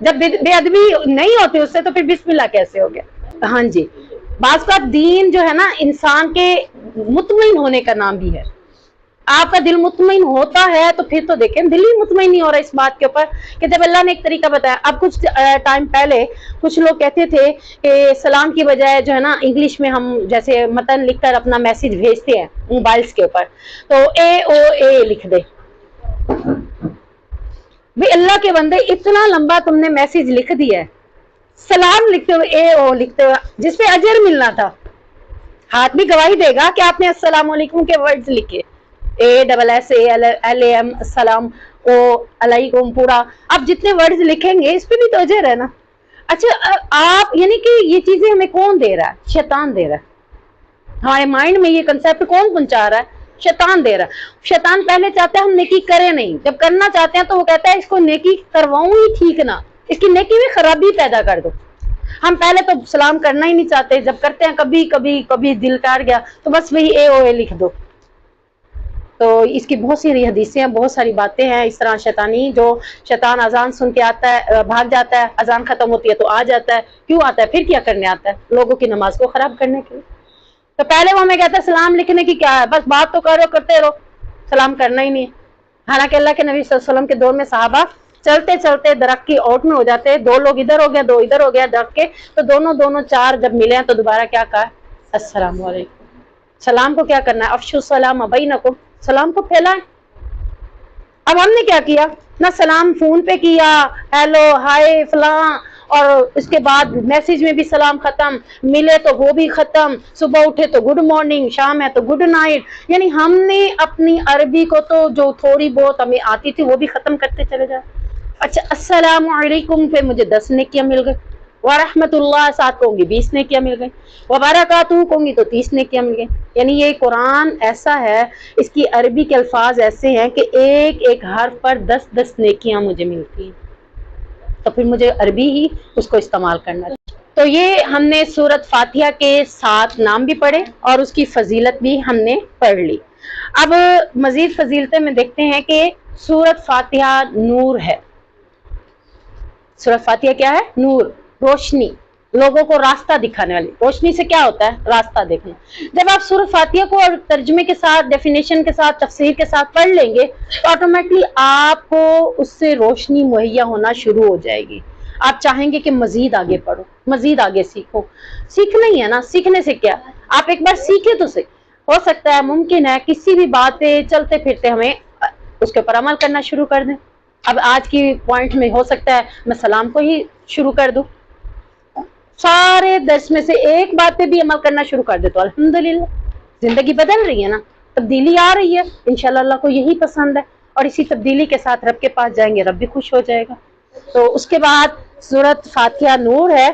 جب بے ادبی نہیں ہوتی اس سے تو پھر بسم اللہ کیسے ہو گیا؟ ہاں جی، بعض کا دین جو ہے نا انسان کے مطمئن ہونے کا نام بھی ہے. آپ کا دل مطمئن ہوتا ہے تو پھر تو دیکھیں دل ہی مطمئن نہیں ہو رہا اس بات کے اوپر کہ جب اللہ نے ایک طریقہ بتایا. اب کچھ ٹائم پہلے کچھ لوگ کہتے تھے کہ سلام کی بجائے جو ہے نا انگلش میں ہم جیسے متن لکھ کر اپنا میسج بھیجتے ہیں موبائلز کے اوپر تو AOA لکھ دے. بھی اللہ کے بندے اتنا لمبا تم نے میسج لکھ دیا ہے، سلام لکھتے ہوئے AO لکھتے ہوئے جس پہ اجر ملنا تھا. ہاتھ بھی گواہی دے گا کہ آپ نے السلام علیکم کے ورڈز لکھے ASSALAM السلام او علیکم پورا. آپ جتنے ورڈز لکھیں گے اس پہ بھی تو اجر ہے نا. اچھا آپ یعنی کہ یہ چیزیں ہمیں کون دے رہا ہے؟ شیطان دے رہا ہے. ہمارے مائنڈ میں یہ کنسیپٹ کون پہنچا رہا ہے؟ شیطان دے رہا ہے. شیطان پہلے چاہتا ہے ہم نیکی کریں نہیں، جب کرنا چاہتے ہیں تو وہ کہتا ہے اس کو نیکی کرواؤں ہی ٹھیک نہ، اس کی نیکی میں خرابی پیدا کر دو. ہم پہلے تو سلام کرنا ہی نہیں چاہتے، جب کرتے ہیں کبھی کبھی کبھی دل ٹار گیا تو بس وہی AOA لکھ دو. تو اس کی بہت سی حدیثیں ہیں، بہت ساری باتیں ہیں اس طرح شیطانی. جو شیطان اذان سن کے آتا ہے بھاگ جاتا ہے، اذان ختم ہوتی ہے تو آ جاتا ہے. کیوں آتا ہے؟ پھر کیا کرنے آتا ہے؟ لوگوں کی نماز کو خراب کرنے کے لیے. تو پہلے وہ ہمیں کہتا ہے سلام لکھنے کی کیا ہے، بس بات تو کرو کرتے رہو، سلام کرنا ہی نہیں ہے. حالانکہ اللہ کے نبی صلی اللہ علیہ وسلم کے دور میں صحابہ چلتے چلتے درخت کی اوٹ میں ہو جاتے، دو لوگ ادھر ہو گیا دو ادھر ہو گیا درخت کے، تو دونوں چار جب ملے ہیں تو دوبارہ کیا کہا؟ السلام علیکم. سلام کو کیا کرنا ہے؟ افشوا السلام بینکم، سلام کو پھیلائیں. اب ہم نے کیا کیا؟ نہ سلام فون پہ کیا ہیلو ہائے فلاں، اور اس کے بعد میسج میں بھی سلام ختم، ملے تو وہ بھی ختم، صبح اٹھے تو گڈ مارننگ، شام ہے تو گڈ نائٹ. یعنی ہم نے اپنی عربی کو تو جو تھوڑی بہت ہمیں آتی تھی وہ بھی ختم کرتے چلے جائے. اچھا السلام علیکم پہ مجھے 10 نیکیاں مل گئی، ورحمۃ اللہ ساتھ کہوں گی 20 نیکیاں مل گئی، وبرکاتہ کہوں گی تو 30 نیکیاں مل گئی. یعنی یہ قرآن ایسا ہے، اس کی عربی کے الفاظ ایسے ہیں کہ ایک ایک حرف پر 10 نیکیاں مجھے ملتی ہیں. تو پھر مجھے عربی ہی اس کو استعمال کرنا چاہیے. تو یہ ہم نے سورۃ فاتحہ کے 7 نام بھی پڑھے اور اس کی فضیلت بھی ہم نے پڑھ لی. اب مزید فضیلتیں میں دیکھتے ہیں کہ سورۃ فاتحہ نور ہے. سورۃ فاتحہ کیا ہے؟ نور، روشنی، لوگوں کو راستہ دکھانے والی. روشنی سے کیا ہوتا ہے؟ راستہ دیکھنا. جب آپ سورۃ فاتحہ کو اور ترجمے کے ساتھ، ڈیفینیشن کے ساتھ، تفسیر کے ساتھ پڑھ لیں گے تو آٹومیٹلی آپ کو اس سے روشنی مہیا ہونا شروع ہو جائے گی. آپ چاہیں گے کہ مزید آگے پڑھو، مزید آگے سیکھو. سیکھنا ہی ہے نا، سیکھنے سے کیا؟ آپ ایک بار سیکھے تو صحیح. ہو سکتا ہے ممکن ہے کسی بھی بات پہ چلتے پھرتے ہمیں اس کے اوپر عمل کرنا شروع کر دیں. اب آج کی پوائنٹ میں ہو سکتا ہے میں سلام کو ہی شروع کر دوں، سارے درس میں سے ایک بات پہ بھی عمل کرنا شروع کر دے تو الحمدللہ زندگی بدل رہی ہے نا، تبدیلی آ رہی ہے. انشاءاللہ اللہ کو یہی پسند ہے اور اسی تبدیلی کے ساتھ رب کے پاس جائیں گے، رب بھی خوش ہو جائے گا. تو اس کے بعد سورۃ فاتحہ نور ہے.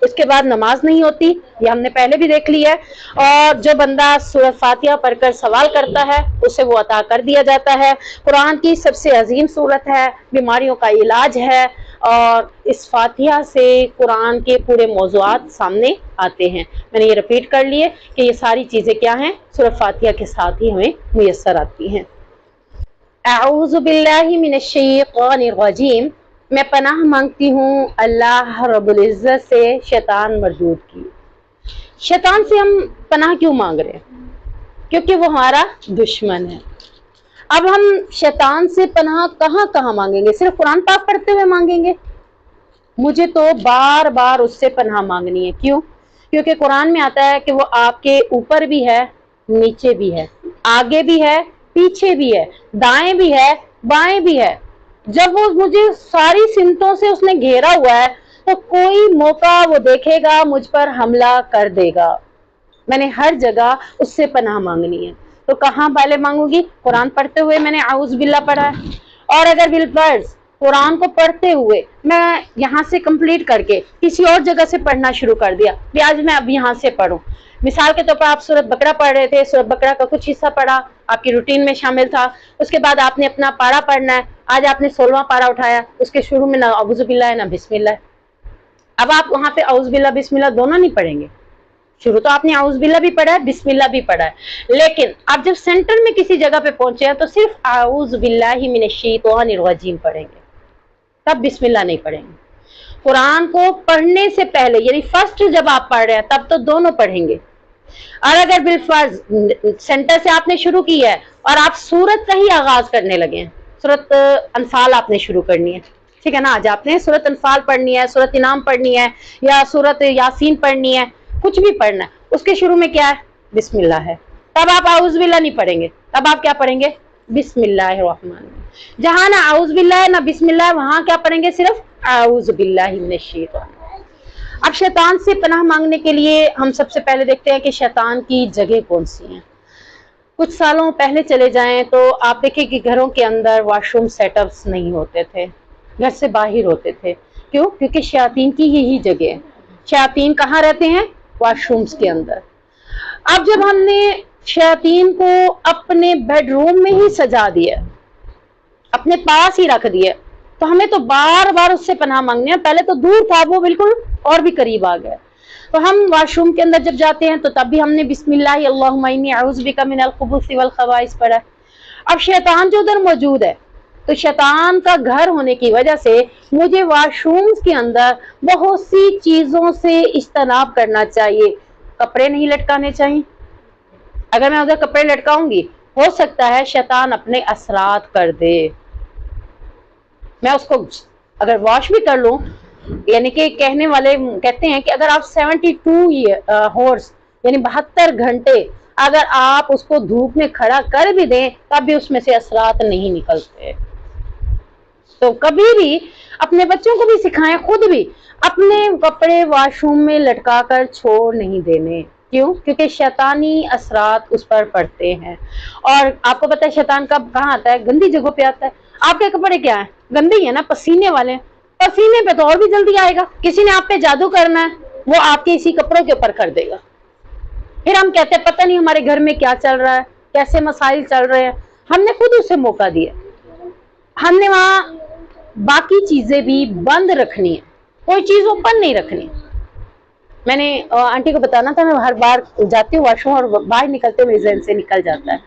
اس کے بعد نماز نہیں ہوتی، یہ ہم نے پہلے بھی دیکھ لی ہے. اور جو بندہ سورۃ فاتحہ پڑھ کر سوال کرتا ہے اسے وہ عطا کر دیا جاتا ہے. قرآن کی سب سے عظیم سورت ہے، بیماریوں کا علاج ہے، اور اس فاتحہ سے قرآن کے پورے موضوعات سامنے آتے ہیں. میں نے یہ ریپیٹ کر لیے کہ یہ ساری چیزیں کیا ہیں؟ سورۃ فاتحہ کے ساتھ ہی ہمیں میسر آتی ہیں. اعوذ باللہ من الشیطان الرجیم، میں پناہ مانگتی ہوں اللہ رب العزت سے شیطان مردود کی. شیطان سے ہم پناہ کیوں مانگ رہے ہیں؟ کیونکہ وہ ہمارا دشمن ہے. اب ہم شیطان سے پناہ کہاں کہاں مانگیں گے؟ صرف قرآن پاک پڑھتے ہوئے مانگیں گے؟ مجھے تو بار بار اس سے پناہ مانگنی ہے. کیوں؟ کیونکہ قرآن میں آتا ہے کہ وہ آپ کے اوپر بھی ہے، نیچے بھی ہے، آگے بھی ہے، پیچھے بھی ہے، دائیں بھی ہے، بائیں بھی ہے. جب وہ مجھے ساری سمتوں سے اس نے گھیرا ہوا ہے تو کوئی موقع وہ دیکھے گا مجھ پر حملہ کر دے گا. میں نے ہر جگہ اس سے پناہ مانگنی ہے. تو کہاں پہلے مانگوں گی؟ قرآن پڑھتے ہوئے میں نے اعوذ باللہ پڑھا ہے، اور اگر بالفرض قرآن کو پڑھتے ہوئے میں یہاں سے کمپلیٹ کر کے کسی اور جگہ سے پڑھنا شروع کر دیا کہ آج میں اب یہاں سے پڑھوں. مثال کے طور پر آپ سورۃ بقرہ پڑھ رہے تھے، سورۃ بقرہ کا کچھ حصہ پڑھا، آپ کی روٹین میں شامل تھا. اس کے بعد آپ نے اپنا پارا پڑھنا ہے، آج آپ نے 16واں پارا اٹھایا، اس کے شروع میں نہ اعوذ باللہ ہے نہ بسم اللہ ہے. اب آپ وہاں پہ اعوذ باللہ بسم اللہ دونوں نہیں پڑھیں گے. شروع تو آپ نے اعوذ باللہ بھی پڑھا ہے، بسم اللہ بھی پڑھا ہے، لیکن آپ جب سینٹر میں کسی جگہ پہ پہنچے ہیں تو صرف اعوذ باللہ من الشیطان الرجیم پڑھیں گے، تب بسم اللہ نہیں پڑھیں گے. قرآن کو پڑھنے سے پہلے یعنی فرسٹ جب آپ پڑھ رہے ہیں تب تو دونوں پڑھیں گے، اور اگر بالفرض سینٹر سے آپ نے شروع کی ہے اور آپ سورت کا ہی آغاز کرنے لگے ہیں، سورت انفال آپ نے شروع کرنی ہے، ٹھیک ہے نا، آج آپ نے سورت انفال پڑھنی ہے، سورت انعام پڑھنی ہے یا سورت یاسین پڑھنی ہے، کچھ بھی پڑھنا ہے، اس کے شروع میں کیا ہے؟ بسم اللہ ہے، تب آپ اعوذ باللہ نہیں پڑھیں گے، تب آپ کیا پڑھیں گے؟ بسم اللہ الرحمن الرحیم۔ جہاں نہ اعوذ باللہ ہے نہ بسم اللہ ہے، وہاں کیا پڑھیں گے؟ صرف اعوذ باللہ من الشیطان۔ اب شیطان سے پناہ مانگنے کے لیے ہم سب سے پہلے دیکھتے ہیں کہ شیطان کی جگہ کون سی ہیں۔ کچھ سالوں پہلے چلے جائیں تو آپ دیکھیں کہ گھروں کے اندر واش روم سیٹ اپس نہیں ہوتے تھے، گھر سے باہر ہوتے تھے، کیوں؟ کیونکہ شیاطین کی یہی جگہ ہے۔ شیاطین کہاں رہتے ہیں؟ واش رومز کے اندر۔ اب جب ہم نے شیاطین کو اپنے بیڈ روم میں ہی سجا دیا، اپنے پاس ہی رکھ دیا، تو ہمیں تو بار بار اس سے پناہ مانگنے ہیں۔ پہلے تو دور تھا وہ، بالکل اور بھی قریب آ گیا۔ تو ہم واش روم کے اندر جب جاتے ہیں تو تب بھی ہم نے بسم اللہ اللہم انی اعوذ بک من الخبث والخبائث پڑھا۔ اب شیطان جو ادھر موجود ہے، تو شیطان کا گھر ہونے کی وجہ سے مجھے واش رومز کے اندر بہت سی چیزوں سے اجتناب کرنا چاہیے۔ کپڑے نہیں لٹکانے چاہیے، اگر میں ادھر کپڑے لٹکاؤں گی ہو سکتا ہے شیطان اپنے اثرات کر دے، میں اس کو اگر واش بھی کر لوں، یعنی کہ کہنے والے کہتے ہیں کہ اگر آپ 72 ہورس یعنی 72 گھنٹے اگر آپ اس کو دھوپ میں کھڑا کر بھی دیں تب بھی اس میں سے اثرات نہیں نکلتے۔ تو کبھی بھی اپنے بچوں کو بھی سکھائیں، خود بھی اپنے کپڑے واش روم میں لٹکا کر چھوڑ نہیں دینے، کیوں؟ کیونکہ شیطانی اثرات اس پر پڑتے ہیں۔ اور آپ کو پتہ ہے شیطان کب کہاں آتا ہے؟ گندی جگہوں پہ آتا ہے۔ آپ کے کپڑے کیا ہیں؟ گندے ہی ہیں نا، پسینے والے، پسینے پہ تو اور بھی جلدی آئے گا۔ کسی نے آپ پہ جادو کرنا ہے، وہ آپ کے اسی کپڑوں کے اوپر کر دے گا۔ پھر ہم کہتے ہیں پتہ نہیں ہمارے گھر میں کیا چل رہا ہے، کیسے مسائل چل رہے ہیں، ہم نے خود اسے موقع دیا۔ ہم نے وہاں باقی چیزیں بھی بند رکھنی ہے، کوئی چیز اوپن نہیں رکھنی۔ میں نے آنٹی کو بتانا تھا، میں ہر بار جاتی ہوں واش روم اور باہر نکلتے میرے ذہن سے نکل جاتا ہے،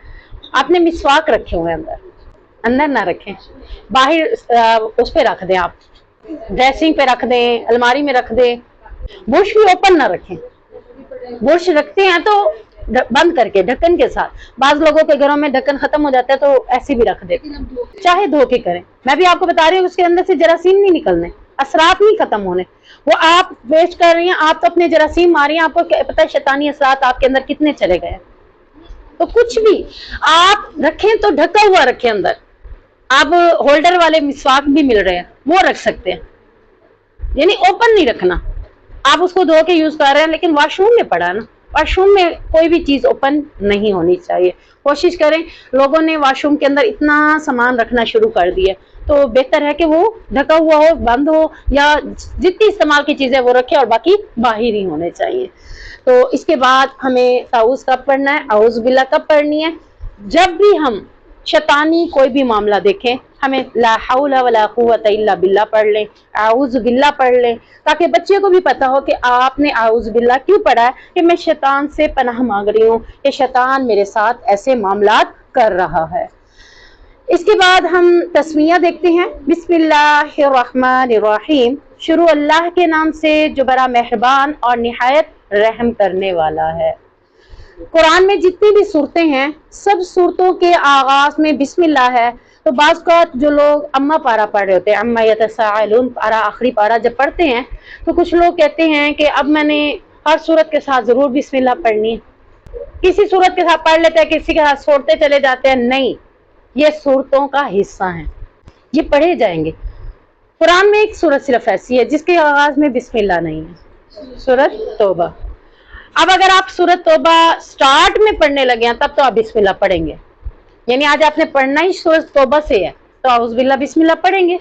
آپ نے مسواک رکھے ہوئے اندر نہ رکھیں، باہر اس پہ رکھ دیں، آپ ڈریسنگ پہ رکھ دیں، الماری میں رکھ دیں۔ برش بھی اوپن نہ رکھیں، برش رکھتے ہیں تو بند کر کے ڈھکن کے ساتھ۔ بعض لوگوں کے گھروں میں ڈھکن ختم ہو جاتا ہے تو ایسے بھی رکھ دیتے، چاہے دھو کے کریں۔ میں بھی آپ کو بتا رہی ہوں اس کے اندر سے جراثیم نہیں نکلنے، اثرات نہیں ختم ہونے، وہ آپ ویسٹ کر رہی ہیں، آپ تو اپنے جراثیم مار رہی ہیں، آپ کو پتہ ہے شیطانی اثرات آپ کے اندر کتنے چلے گئے۔ تو کچھ بھی آپ رکھیں تو ڈھکا ہوا رکھیں اندر۔ آپ ہولڈر والے مسواک بھی مل رہے ہیں، وہ رکھ سکتے ہیں، یعنی اوپن نہیں رکھنا۔ آپ اس کو دھو کے یوز کر رہے ہیں لیکن واش روم میں پڑا نا، واش روم میں کوئی بھی چیز اوپن نہیں ہونی چاہیے۔ کوشش کریں، لوگوں نے واش روم کے اندر اتنا سامان رکھنا شروع کر دیا تو بہتر ہے کہ وہ ڈھکا ہوا ہو، بند ہو، یا جتنی استعمال کی چیزیں وہ رکھے اور باقی باہر ہی ہونے چاہیے۔ تو اس کے بعد ہمیں تعوذ کب پڑھنا ہے، اعوذ باللہ کب پڑھنی ہے؟ جب بھی ہم شیطانی کوئی بھی معاملہ دیکھیں، ہمیں لا حول ولا قوت الا باللہ پڑھ لیں، اعوذ باللہ پڑھ لیں، تاکہ بچے کو بھی پتہ ہو کہ آپ نے اعوذ باللہ کیوں پڑھا ہے، کہ میں شیطان سے پناہ مانگ رہی ہوں کہ شیطان میرے ساتھ ایسے معاملات کر رہا ہے۔ اس کے بعد ہم تسمیہ دیکھتے ہیں۔ بسم اللہ الرحمن الرحیم، شروع اللہ کے نام سے جو بڑا مہربان اور نہایت رحم کرنے والا ہے۔ قرآن میں جتنی بھی صورتیں ہیں سب صورتوں کے آغاز میں بسم اللہ ہے۔ تو بعض کا جو لوگ اما پارا پڑھ رہے ہوتے ہیں، اما یتساءلون پارا، آخری پارا جب پڑھتے ہیں تو کچھ لوگ کہتے ہیں کہ اب میں نے ہر صورت کے ساتھ ضرور بسم اللہ پڑھنی ہے، کسی صورت کے ساتھ پڑھ لیتے ہیں، کسی کے ساتھ چھوڑتے چلے جاتے ہیں۔ نہیں، یہ صورتوں کا حصہ ہیں، یہ پڑھے جائیں گے۔ قرآن میں ایک صورت صرف ایسی ہے جس کے آغاز میں بسم اللہ نہیں ہے، سورۃ توبہ۔ اب اگر آپ سورۃ توبہ سٹارٹ میں پڑھنے لگے ہیں تب تو آپ بسم اللہ پڑھیں گے، یعنی آج آپ نے پڑھنا ہی سورۃ توبہ سے ہے تو اعوذ باللہ بسم اللہ پڑھیں گے۔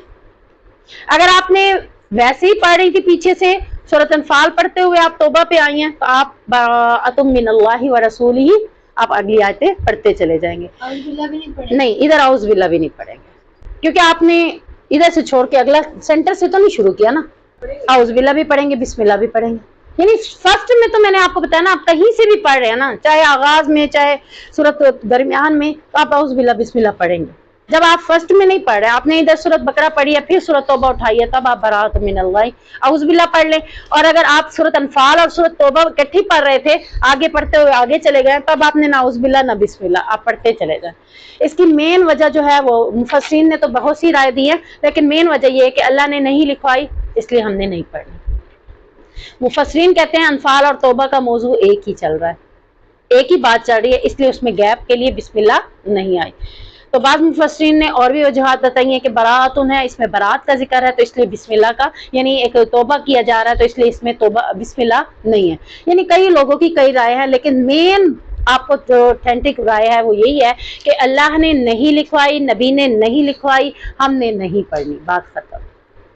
اگر آپ نے ویسے ہی پڑھ رہی تھی پیچھے سے سورۃ انفال پڑھتے ہوئے آپ توبہ پہ آئی ہیں تو آپ براءۃ من اللہ ورسولہ آپ اگلی آیتیں پڑھتے چلے جائیں گے۔ اعوذ باللہ بھی نہیں پڑھیں، نہیں، ادھر اعوذ باللہ بھی نہیں پڑھیں گے کیونکہ آپ نے ادھر سے چھوڑ کے اگلا سینٹر سے تو نہیں شروع کیا نا۔ اعوذ باللہ بھی پڑھیں گے، بسم اللہ بھی پڑھیں گے، یعنی فرسٹ میں تو میں نے آپ کو بتایا نا، آپ کہیں سے بھی پڑھ رہے ہیں نا، چاہے آغاز میں چاہے سورت درمیان میں، تو آپ اعوذ باللہ بسم اللہ پڑھیں گے۔ جب آپ فرسٹ میں نہیں پڑھ رہے، آپ نے ادھر سورۃ بقرہ پڑھی ہے پھر سورۃ توبہ اٹھائی ہے، تب آپ براۃ من اللہ اعوذ باللہ پڑھ لیں. اور اگر آپ سورۃ انفال اور سورۃ توبہ اکٹھی پڑھ رہے تھے، آگے پڑھتے ہوئے آگے چلے گئے، تب آپ نے نعوذ باللہ نہ بسم اللہ، آپ پڑھتے چلے جائیں. اس کی مین وجہ جو ہے وہ مفسرین نے تو بہت سی رائے دی ہے، لیکن مین وجہ یہ ہے کہ اللہ نے نہیں لکھوائی، اس لیے ہم نے نہیں پڑھنا. مفسرین کہتے ہیں انفال اور توبہ کا موضوع ایک ہی چل رہا ہے، ایک ہی بات چل رہی ہے، اس لیے اس میں گیپ کے لیے بسم اللہ نہیں آئی. تو بعض مفسرین نے اور بھی وجوہات بتائی ہیں کہ براءتن ہے، اس میں برات کا ذکر ہے تو اس لیے بسم اللہ کا، یعنی ایک توبہ کیا جا رہا ہے تو اس لیے اس میں توبہ بسم اللہ نہیں ہے. یعنی کئی لوگوں کی کئی رائے ہیں، لیکن مین آپ کو جو اوتھینٹک رائے ہے وہ یہی ہے کہ اللہ نے نہیں لکھوائی، نبی نے نہیں لکھوائی، ہم نے نہیں پڑھنی، بات ختم.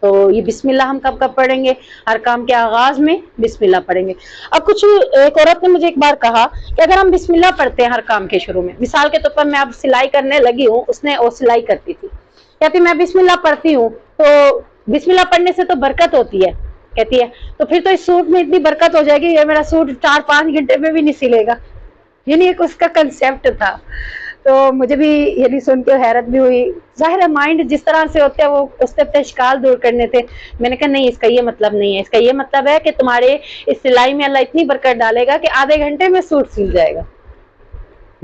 تو یہ بسم اللہ ہم کب کب پڑھیں گے؟ ہر کام کے آغاز میں بسم اللہ پڑھیں گے. اب کچھ ایک عورت نے مجھے ایک بار کہا کہ اگر ہم بسم اللہ پڑھتے ہیں ہر کام کے شروع میں، مثال کے طور پر میں اب سلائی کرنے لگی ہوں، اس نے وہ سلائی کرتی تھی، کہتی میں بسم اللہ پڑھتی ہوں، تو بسم اللہ پڑھنے سے تو برکت ہوتی ہے، کہتی ہے تو پھر تو اس سوٹ میں اتنی برکت ہو جائے گی یہ میرا سوٹ 4-5 گھنٹے میں بھی نہیں سلے گا. یعنی ایک اس کا کنسیپٹ تھا. تو مجھے بھی یعنی سن کے حیرت بھی ہوئی. ظاہر ہے مائنڈ جس طرح سے ہوتا ہے وہ اس سے اشکال دور کرنے تھے. میں نے کہا نہیں، اس کا یہ مطلب نہیں ہے، اس کا یہ مطلب ہے کہ تمہارے اس سلائی میں اللہ اتنی برکت ڈالے گا کہ آدھے گھنٹے میں سوٹ سل جائے گا،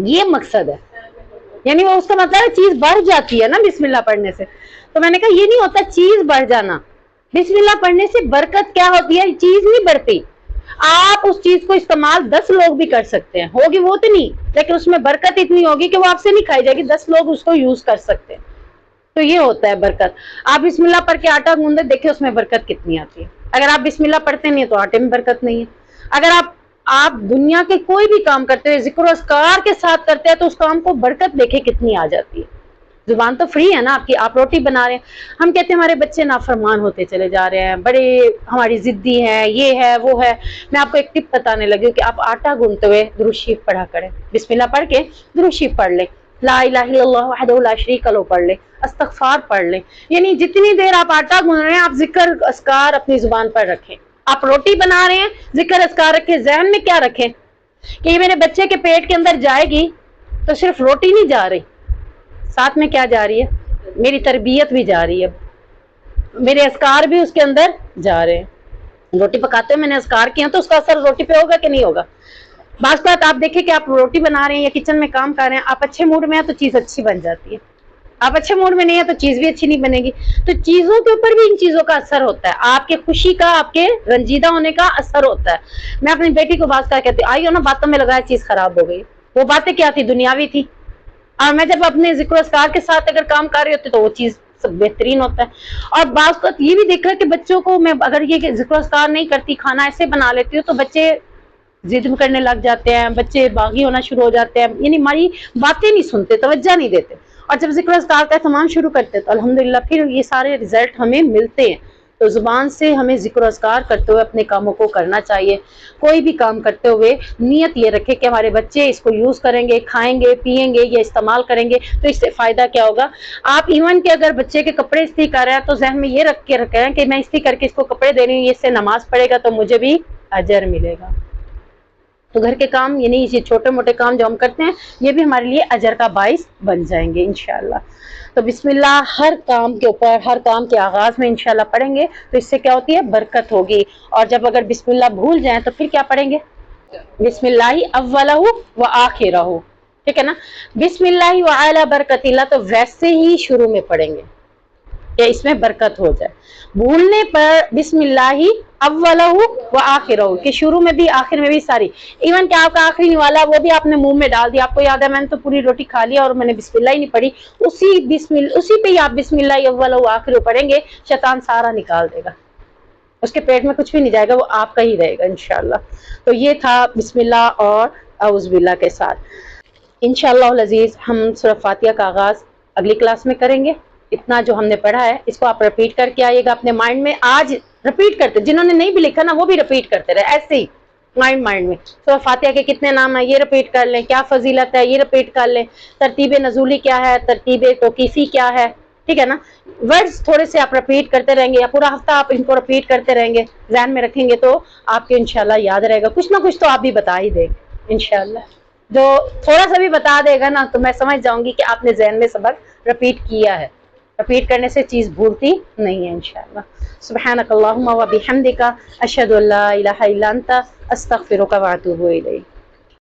یہ مقصد ہے. یعنی وہ اس کا مطلب ہے چیز بڑھ جاتی ہے نا بسم اللہ پڑھنے سے. تو میں نے کہا یہ نہیں ہوتا چیز بڑھ جانا، بسم اللہ پڑھنے سے برکت کیا ہوتی ہے، چیز نہیں بڑھتی. آپ اس چیز کو استعمال 10 لوگ بھی کر سکتے ہیں، ہوگی وہ تو نہیں، لیکن اس میں برکت اتنی ہوگی کہ وہ آپ سے نہیں کھائی جائے گی، 10 لوگ اس کو یوز کر سکتے ہیں. تو یہ ہوتا ہے برکت. آپ بسم اللہ پڑھ کے آٹا گوندے دیکھیں اس میں برکت کتنی آتی ہے. اگر آپ بسم اللہ پڑھتے نہیں تو آٹے میں برکت نہیں ہے. اگر آپ دنیا کے کوئی بھی کام کرتے ہوئے ذکر و اذکار کے ساتھ کرتے ہیں تو اس کام کو برکت دیکھیں کتنی آ جاتی ہے. زبان تو فری ہے نا آپ کی، آپ روٹی بنا رہے ہیں، ہم کہتے ہیں ہمارے بچے نافرمان ہوتے چلے جا رہے ہیں، بڑے ہماری ضدی ہیں، یہ ہے وہ ہے. میں آپ کو ایک ٹپ بتانے لگی ہوں کہ آپ آٹا گوندتے ہوئے درود شریف پڑھا کریں، بسم اللہ پڑھ کے درود شریف پڑھ لیں، لا الہ الا اللہ وحدہ لا شریک لہ پڑھ لیں، استغفار پڑھ لیں. یعنی جتنی دیر آپ آٹا گوندھ رہے ہیں آپ ذکر اذکار اپنی زبان پر رکھیں. آپ روٹی بنا رہے ہیں ذکر اذکار رکھیں. ذہن میں کیا رکھیں کہ یہ میرے بچے کے پیٹ کے اندر جائے گی تو صرف روٹی نہیں جا رہی، ساتھ میں کیا جا رہی ہے، میری تربیت بھی جا رہی ہے، میرے اذکار بھی اس کے اندر جا رہے ہیں. روٹی پکاتے ہوئے میں نے اذکار کیا تو اس کا اثر روٹی پہ ہوگا کہ نہیں ہوگا. بعض بات آپ دیکھیں کہ آپ روٹی بنا رہے ہیں یا کچن میں کام کر رہے ہیں، آپ اچھے موڈ میں ہیں تو چیز اچھی بن جاتی ہے، آپ اچھے موڈ میں نہیں ہیں تو چیز بھی اچھی نہیں بنے گی. تو چیزوں کے اوپر بھی ان چیزوں کا اثر ہوتا ہے، آپ کے خوشی کا، آپ کے رنجیدہ ہونے کا اثر ہوتا ہے. میں اپنی بیٹی کو بعض کا کہتی ہوں آئی ہو نا باتوں میں لگایا چیز خراب ہو گئی، وہ باتیں کیا تھی، دنیاوی تھی. اور میں جب اپنے ذکر و اذکار کے ساتھ اگر کام کر رہی ہوتی تو وہ چیز سب بہترین ہوتا ہے. اور بعض کو یہ بھی دیکھا کہ بچوں کو میں اگر یہ ذکر و اذکار نہیں کرتی، کھانا ایسے بنا لیتی ہوں تو بچے ضد کرنے لگ جاتے ہیں، بچے باغی ہونا شروع ہو جاتے ہیں، یعنی ہماری باتیں نہیں سنتے، توجہ نہیں دیتے. اور جب ذکر و اذکار کا اہتمام شروع کرتے تو الحمدللہ پھر یہ سارے رزلٹ ہمیں ملتے ہیں. تو زبان سے ہمیں ذکر و اذکار کرتے ہوئے اپنے کاموں کو کرنا چاہیے. کوئی بھی کام کرتے ہوئے نیت یہ رکھے کہ ہمارے بچے اس کو یوز کریں گے، کھائیں گے، پیئیں گے یا استعمال کریں گے تو اس سے فائدہ کیا ہوگا. آپ ایون کہ اگر بچے کے کپڑے استری کر رہے ہیں تو ذہن میں یہ رکھ کے رکھیں کہ میں استری کر کے اس کو کپڑے دے رہی ہوں، یہ اس سے نماز پڑھے گا تو مجھے بھی اجر ملے گا. تو گھر کے کام یعنی یہ چھوٹے موٹے کام جو ہم کرتے ہیں یہ بھی ہمارے لیے اجر کا باعث بن جائیں گے انشاءاللہ. تو بسم اللہ ہر کام کے اوپر، ہر کام کے آغاز میں انشاءاللہ پڑھیں گے تو اس سے کیا ہوتی ہے، برکت ہوگی. اور جب اگر بسم اللہ بھول جائیں تو پھر کیا پڑھیں گے، بسم اللہ اولہ و آخرہ، ٹھیک ہے نا. بسم اللہ وعلی برکت اللہ تو ویسے ہی شروع میں پڑھیں گے کہ اس میں برکت ہو جائے. بھولنے پر بسم اللہ اولہ و آخرہ کہ شروع میں بھی آخر میں بھی ساری، ایون کہ آپ کا آخری والا وہ بھی آپ نے منہ میں ڈال دیا، آپ کو یاد ہے میں نے تو پوری روٹی کھا لیا اور میں نے بسم اللہ ہی نہیں پڑھی، اسی پہ ہی آپ بسم اللہ اولہ و آخرہ پڑھیں گے، شیطان سارا نکال دے گا، اس کے پیٹ میں کچھ بھی نہیں جائے گا، وہ آپ کا ہی رہے گا انشاءاللہ. تو یہ تھا بسم اللہ اور اعوذ باللہ کے ساتھ. انشاءاللہ العزیز ہم سورہ فاتحہ کا آغاز اگلی کلاس میں کریں گے. اتنا جو ہم نے پڑھا ہے اس کو آپ رپیٹ کر کے آئیے گا اپنے مائنڈ میں. آج رپیٹ کرتے، جنہوں نے نہیں بھی لکھا نا وہ بھی رپیٹ کرتے رہے ایسے ہی مائنڈ میں. سورہ فاتحہ کے کتنے نام ہیں یہ رپیٹ کر لیں، کیا فضیلت ہے یہ رپیٹ کر لیں، ترتیب نزولی کیا ہے، ترتیب توقیفی کیا ہے، ٹھیک ہے نا. ورڈز تھوڑے سے آپ رپیٹ کرتے رہیں گے یا پورا ہفتہ آپ ان کو رپیٹ کرتے رہیں گے، ذہن میں رکھیں گے تو آپ کے انشاءاللہ یاد رہے گا. کچھ نہ کچھ تو آپ بھی بتا ہی دیں گے انشاءاللہ. جو تھوڑا سا بھی بتا دے گا نا تو میں سمجھ جاؤں گی کہ آپ نے ذہن میں سبق رپیٹ کیا ہے. رپیٹ کرنے سے چیز بھولتی نہیں ہے انشاءاللہ. سبحانک اللہم و بحمدک اشہد ان لا الہ الا انت استغفرک و اتوب الیک.